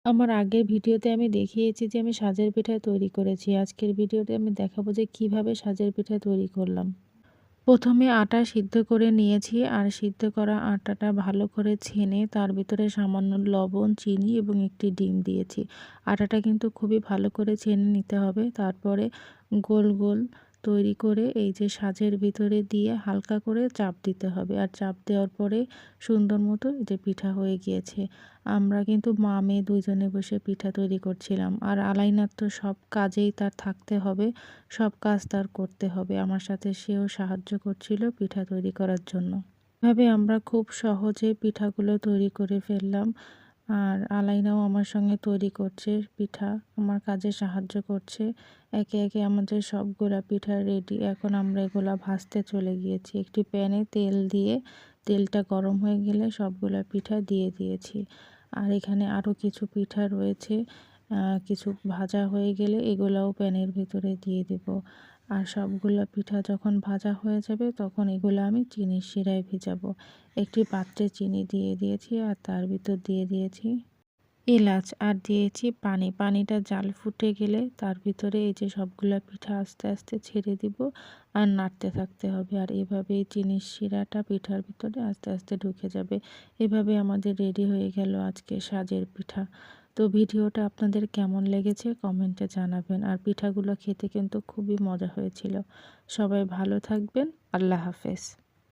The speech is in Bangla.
আমার আগের ভিডিওতে আমি দেখিয়েছি যে আমি সাজের পিঠা তৈরি করেছি। আজকের ভিডিওতে আমি দেখাবো যে কিভাবে সাজের পিঠা তৈরি করলাম। প্রথমে আটা সিদ্ধ করে নিয়েছি আর সিদ্ধ করা আটাটা ভালো করে ছেনে তার ভিতরে সামান্য লবণ, চিনি এবং একটি ডিম দিয়েছি। আটাটা কিন্তু খুবই ভালো করে ছেনে নিতে হবে। তারপরে গোল গোল তৈরি করে এই যে সাজের ভিতরে দিয়ে হালকা করে চাপ দিতে হবে। আর চাপ দেওয়ার পরে সুন্দর মতো এই যে পিঠা হয়ে গিয়েছে। আমরা কিন্তু মা মেয়ে দুইজনে বসে পিঠা তৈরি করছিলাম। আর আলাইনার তো সব কাজেই তার থাকতে হবে, সব কাজ তার করতে হবে। আমার সাথে সেও সাহায্য করছিল পিঠা তৈরি করার জন্য। এভাবে আমরা খুব সহজে পিঠাগুলো তৈরি করে ফেললাম। আর আলাইনাও আমার সঙ্গে তৈরি করছে পিঠা, আমার কাজে সাহায্য করছে। একে একে আমাদের সবগুলা পিঠা রেডি। এখন আমরা এগুলা ভাজতে চলে গিয়েছি। একটি প্যানে তেল দিয়ে তেলটা গরম হয়ে গেলে সবগুলা পিঠা দিয়ে দিয়েছি। আর এখানে আরও কিছু পিঠা রয়েছে। কিছু ভাজা হয়ে গেলে এগুলাও প্যানের ভিতরে দিয়ে দেব। আর সবগুলা পিঠা যখন ভাজা হয়ে যাবে তখন এগুলো আমি চিনির শিরায় ভিজাবো। একটি পাত্রে চিনি দিয়ে দিয়েছি আর তার ভিতর দিয়ে দিয়েছি এলাচ আর দিয়েছি পানি। পানিটা জাল ফুটে গেলে তার ভিতরে এই যে সবগুলা পিঠা আস্তে আস্তে ছেড়ে দিব আর নাড়তে থাকতে হবে। আর এভাবেই চিনির শিরাটা পিঠার ভিতরে আস্তে আস্তে ঢুকে যাবে। এভাবে আমাদের রেডি হয়ে গেল আজকে সাজের পিঠা। তো ভিডিওটা আপনাদের কেমন লেগেছে কমেন্টে জানাবেন। আর পিঠাগুলো খেতে কিন্তু খুবই মজা হয়েছিল। সবাই ভালো থাকবেন। আল্লাহ হাফেজ।